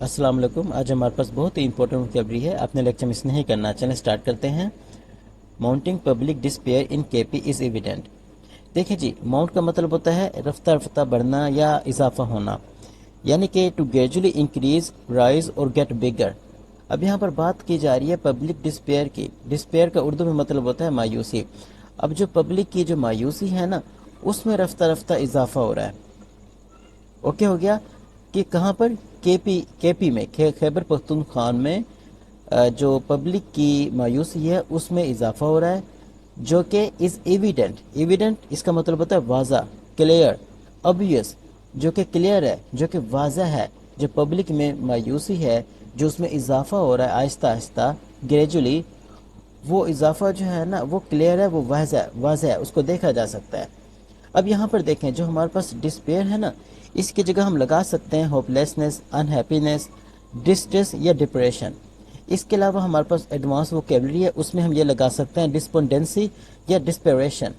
अस्सलाम वालेकुम। आज हमारे पास बहुत ही इंपॉर्टेंट वोकैबुलरी है, अपने लेक्चर मिस नहीं करना। चलें स्टार्ट करते हैं। Mounting public despair in KP is evident. देखिए जी, माउंट का मतलब होता है रफ्ता रफ्ता बढ़ना या इजाफा होना, यानी कि टू ग्रेजुअली इंक्रीज, राइज और गेट बिगर। अब यहाँ पर बात की जा रही है पब्लिक डिस्पेयर की। डिस्पेयर का उर्दू में मतलब होता है मायूसी। अब जो पब्लिक की जो मायूसी है ना, उसमें रफ्ता रफ्ता इजाफा हो रहा है। ओके हो गया कि कहाँ पर? केपी में, खैबर पख्तूनख्वा में जो पब्लिक की मायूसी है उसमें इजाफा हो रहा है, जो कि इज़ एविडेंट। एविडेंट इसका मतलब होता है वाज़ा, क्लियर, ऑब्वियस, जो कि क्लियर है, जो कि वाज़ा है। जो पब्लिक में मायूसी है, जो उसमें इजाफा हो रहा है आहिस्ता आहिस्ता, ग्रेजुअली, वो इजाफा जो है ना वो क्लियर है, वो वाज़ा है, उसको देखा जा सकता है। अब यहाँ पर देखें, जो हमारे पास डिस्पेयर है ना, इसकी जगह हम लगा सकते हैं होपलेसनेस, अनहैप्पीनेस, डिस्ट्रेस या डिप्रेशन। इसके अलावा हमारे पास एडवांस वोकैबुलरी है, उसमें हम ये लगा सकते हैं डिस्पोंडेंसी या desperation.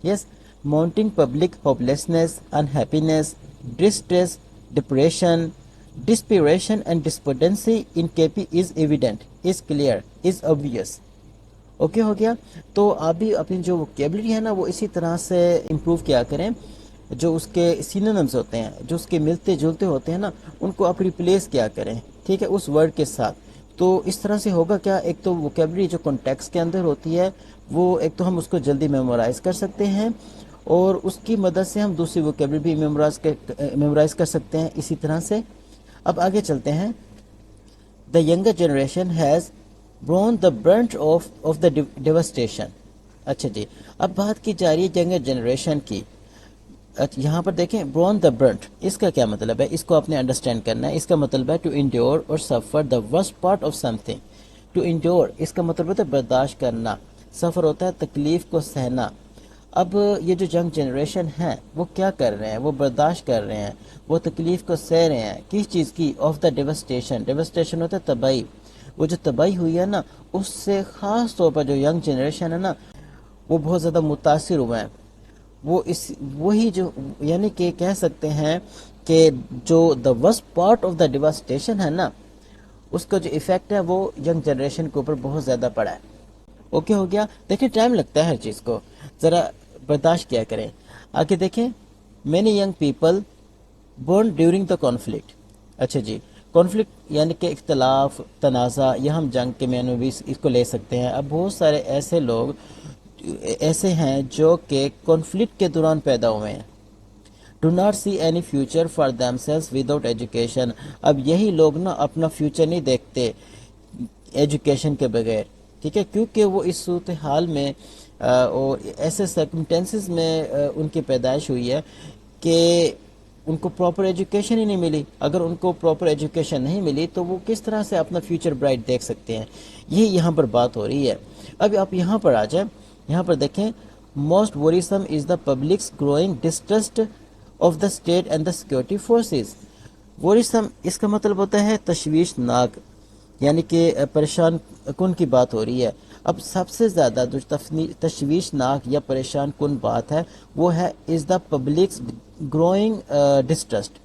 Yes, mounting public hopelessness, unhappiness, distress, depression, desperation and despondency in KP is evident, is clear, is obvious. Okay हो गया। तो आप भी अपनी जो वोकैबुलरी है ना वो इसी तरह से इम्प्रूव किया करें। जो उसके सिनोनिम्स होते हैं, जो उसके मिलते जुलते होते हैं ना, उनको आप रिप्लेस किया करें, ठीक है, उस वर्ड के साथ। तो इस तरह से होगा क्या, एक तो वोकैबुलरी जो कॉन्टेक्स्ट के अंदर होती है वो एक तो हम उसको जल्दी मेमोराइज कर सकते हैं, और उसकी मदद से हम दूसरी वोकैबुलरी भी मेमोराइज कर सकते हैं इसी तरह से। अब आगे चलते हैं। The younger generation has borne the brunt of the devastation। अच्छा जी, अब बात की जा रही है यंगर जनरेशन की। यहाँ पर देखें borne the brunt, इसका क्या मतलब है, इसको आपने अंडरस्टैंड करना है। इसका मतलब है टू इंड्योर और suffer the worst part of something. To endure इसका मतलब होता है बर्दाश्त करना, सफ़र होता है तकलीफ़ को सहना। अब ये जो यंग जनरेशन है वो क्या कर रहे हैं, वो बर्दाश्त कर रहे हैं, वो तकलीफ़ को सह रहे हैं। किस चीज़ की? Of the devastation. डेवस्टेशन होता है तबाही। वो जो तबाही हुई है ना, उससे ख़ास तौर पर जो यंग जनरेशन है ना वो बहुत ज़्यादा मुतासिर हुए हैं। वो इस वही जो, यानी कि कह सकते हैं कि जो the worst part of the devastation है ना, उसका जो इफ़ेक्ट है वो यंग जनरेशन के ऊपर बहुत ज़्यादा पड़ा है। ओके हो गया। देखिए टाइम लगता है हर चीज़ को, ज़रा बर्दाश्त किया करें। आगे देखें, many young people born during the conflict. अच्छा जी, कॉन्फ्लिक्ट यानी कि इख्तलाफ, तनाज़ा, या हम जंग के मैनू भी इसको ले सकते हैं। अब बहुत सारे ऐसे लोग ऐसे हैं जो कि कॉन्फ्लिक्ट के दौरान पैदा हुए हैं। Do not see any future for themselves without education. अब यही लोग ना अपना फ्यूचर नहीं देखते एजुकेशन के बगैर, ठीक है, क्योंकि वो इस सूरत हाल में और ऐसे सर्कमटेंसेस में उनकी पैदाइश हुई है कि उनको प्रॉपर एजुकेशन ही नहीं मिली। अगर उनको प्रॉपर एजुकेशन नहीं मिली तो वो किस तरह से अपना फ्यूचर ब्राइट देख सकते हैं, यही यहाँ पर बात हो रही है। अब आप यहाँ पर आ जाए, यहाँ पर देखें, most worrisome is the publics growing distrust of the state and the security forces. Worrisome इसका मतलब होता है तशवीशनाक, यानी कि परेशान कुन की बात हो रही है। अब सबसे ज़्यादा जो तशवीशनाक या परेशान कुन बात है वो है is the publics growing distrust.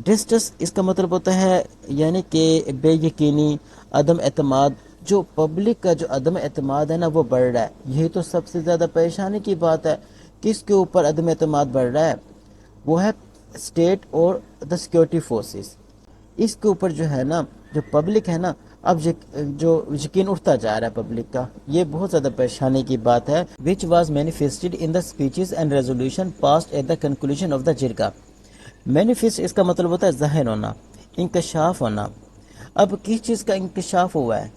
Distrust इसका मतलब होता है यानी कि बेयकीनी, अदम एतमाद। जो पब्लिक का जो अदम एतमाद है ना वो बढ़ रहा है, यही तो सबसे ज़्यादा परेशानी की बात है। किसके ऊपर अदम एतमाद बढ़ रहा है? वो है स्टेट और द सिक्योरिटी फोर्सेस। इसके ऊपर जो है ना, जो पब्लिक है ना, अब जो यकीन उठता जा रहा है पब्लिक का, ये बहुत ज़्यादा परेशानी की बात है। Which was manifested in the speeches and resolution passed at the conclusion of the jirga. Manifest इसका मतलब होता है ज़ाहिर होना, इंकशाफ होना। अब किस चीज़ का इंकशाफ हुआ है?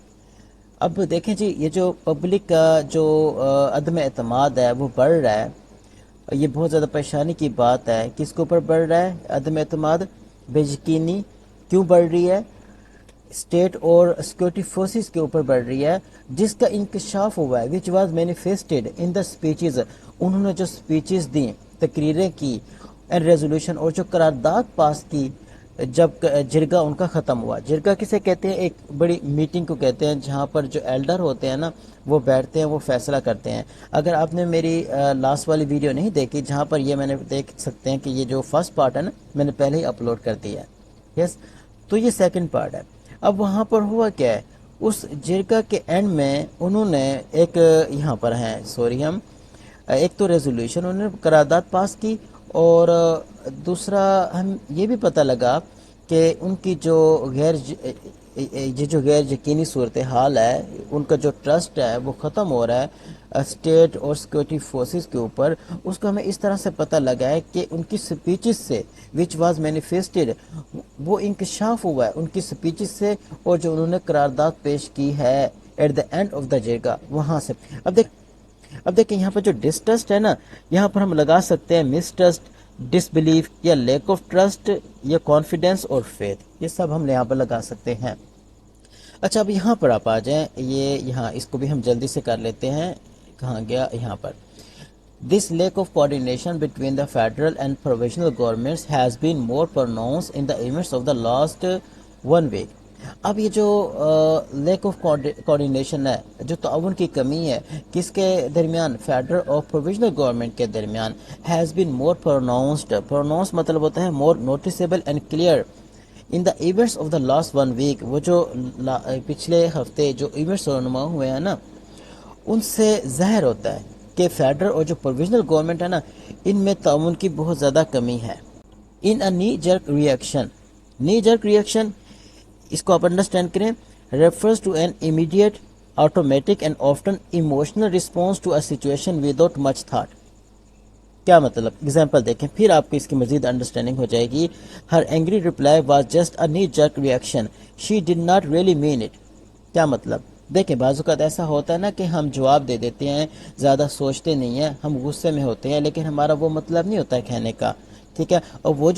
अब देखें जी, ये जो पब्लिक का जो अदम एतमाद है वो बढ़ रहा है, ये बहुत ज़्यादा परेशानी की बात है। किसके ऊपर बढ़ रहा है अदम एतमाद? बेयकीनी। क्यों बढ़ रही है? स्टेट और सिक्योरिटी फोर्सेस के ऊपर बढ़ रही है, जिसका इंकशाफ हुआ है। Which was manifested in the speeches, उन्होंने जो स्पीचेस दी, तकरीरें की, एंड रेजोल्यूशन, और जो करारदाद पास की जब जिरगा उनका ख़त्म हुआ। जिरगा किसे कहते हैं? एक बड़ी मीटिंग को कहते हैं जहाँ पर जो एल्डर होते हैं ना वो बैठते हैं, वो फैसला करते हैं। अगर आपने मेरी लास्ट वाली वीडियो नहीं देखी जहाँ पर ये मैंने देख सकते हैं कि ये जो फर्स्ट पार्ट है ना मैंने पहले ही अपलोड कर दिया है। यस, تو یہ سیکنڈ پارٹ ہے. اب وہاں پر ہوا کیا ہے, اس جرگہ کے اینڈ میں انہوں نے ایک یہاں پر ہیں سوری ہم ایک تو ریزولوشن انہوں نے قرارداد پاس کی, اور دوسرا ہم یہ بھی پتہ لگا کہ ان کی جو غیر یقینی صورتحال ہے, ان کا جو ٹرسٹ ہے وہ ختم ہو رہا ہے اسٹیٹ اور سیکورٹی فورسز کے اوپر. اس کو ہمیں اس طرح سے پتہ لگا ہے کہ ان کی سپیچز سے وچ واز مینیفیسٹڈ, وہ انکشاف ہوا ہے ان کی سپیچز سے, اور جو انہوں نے قرارداد پیش کی ہے at the end of the jirga وہاں سے. اب دیکھیں یہاں پر جو ڈسٹرسٹ ہے نا, یہاں پر ہم لگا سکتے ہیں مسٹرسٹ, ڈس بلیف, یا لیک آف ٹرسٹ, یا کانفیڈنس اور فیتھ, یہ سب ہم یہاں پر لگا سکتے ہیں. اچھا اب یہاں پر آپ آ جائیں, یہ یہاں اس کو بھی ہم جلدی سے کر لیتے ہیں. کہاں گیا یہاں پر, this lack of coordination between the federal and provincial governments has been more pronounce in the events of the last 1 week. اب یہ جو لیک آف کوآرڈینیشن ہے, جو تعاون کی کمی ہے کس کے درمیان, فیڈرل اور پروویژنل گورنمنٹ کے درمیان, has been more pronounced. Pronounce مطلب ہوتا ہے more noticeable and clear in the events of the last 1 week. وہ جو پچھلے ہفتے جو ایونٹس رونما ہوئے ہیں نا, ان سے ظاہر ہوتا ہے کہ فیڈرل اور جو پروویژنل گورنمنٹ ہے نا, ان میں تعاون کی بہت زیادہ کمی ہے. In a knee jerk reaction, knee jerk reaction اس کو آپ انڈرسٹینڈ کریں, refers to an immediate automatic and often emotional response to a situation without much thought. کیا مطلب, اگزامپل دیکھیں پھر آپ کو اس کی مزید انڈرسٹینڈنگ ہو جائے گی. Her angry reply was just a knee jerk reaction, she did not really mean it. کیا مطلب, دیکھیں بعض اوقات ایسا ہوتا ہے نا کہ ہم جواب دے دیتے ہیں, زیادہ سوچتے نہیں ہیں, ہم غصے میں ہوتے ہیں, لیکن ہمارا وہ مطلب نہیں ہوتا ہے کہنے کا, ٹھیک ہے. اور وہ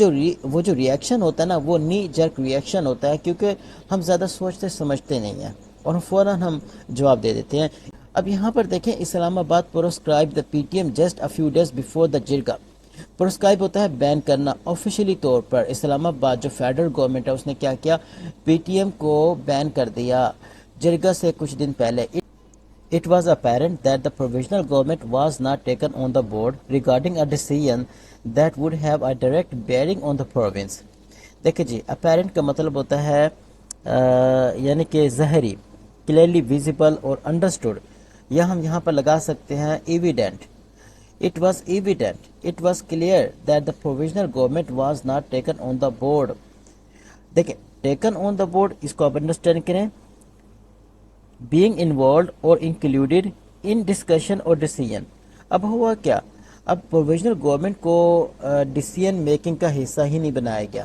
جو ریئیکشن ہوتا ہے نا, وہ نی جرک ریئیکشن ہوتا ہے, کیونکہ ہم زیادہ سوچتے سمجھتے نہیں ہیں اور فوراً ہم جواب دے دیتے ہیں. اب یہاں پر دیکھیں, Islamabad proscribe the P T M just a few days before the jirga. Proscribe ہوتا ہے بین کرنا, آفیشلی طور پر اسلام آباد جو فیڈرل گورنمنٹ ہے اس نے کیا کیا, پی ٹی ایم کو بین کر دیا جرگہ سے کچھ دن پہلے. It was apparent that the provisional government was not taken on the board regarding a decision that would have a direct bearing on the province. دیکھیں جی, apparent کا مطلب ہوتا ہے یعنی کہ ظاہری, clearly visible اور understood, یا ہم یہاں پر لگا سکتے ہیں evident. It was evident, it was clear that the provisional government was not taken on the board. دیکھیں taken on the board اس کو آپ انڈرسٹینڈ کریں, being involved or included in discussion or decision. اب ہوا کیا, اب پروویژنل گورنمنٹ کو decision making کا حصہ ہی نہیں بنایا گیا,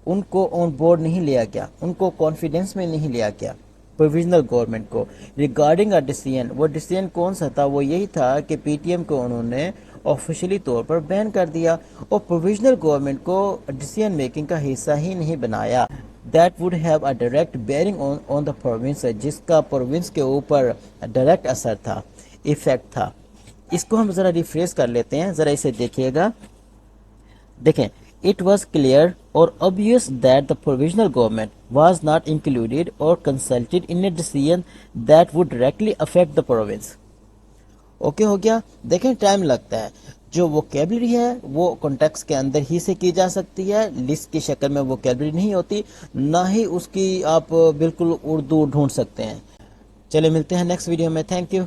ان کو آن بورڈ نہیں لیا گیا, ان کو کانفیڈنس میں نہیں لیا گیا پروویژنل گورنمنٹ کو. ریگارڈنگ اے ڈیسیژن, وہ ڈیسیژن کون سا تھا, وہ یہی تھا کہ پی ٹی ایم کو انہوں نے آفیشلی طور پر بین کر دیا, اور پروویژنل گورنمنٹ کو ڈیسیژن میکنگ کا حصہ ہی نہیں بنایا. That would have a direct bearing on the province, جس کا پروونس کے اوپر ڈائریکٹ اثر تھا, ایفیکٹ تھا. اس کو ہم ذرا ریفریش کر لیتے ہیں, ذرا اسے دیکھیے گا. دیکھیں, it was clear or obvious that the provisional government was not included or consulted in a decision that would directly affect the province. Okay ہو گیا. دیکھیں ٹائم لگتا ہے, جو ووکیبلری ہے وہ کانٹیکس کے اندر ہی سے کی جا سکتی ہے, لسٹ کی شکل میں ووکیبلری نہیں ہوتی, نہ ہی اس کی آپ بالکل اردو ڈھونڈ سکتے ہیں. چلے ملتے ہیں نیکسٹ ویڈیو میں. Thank you.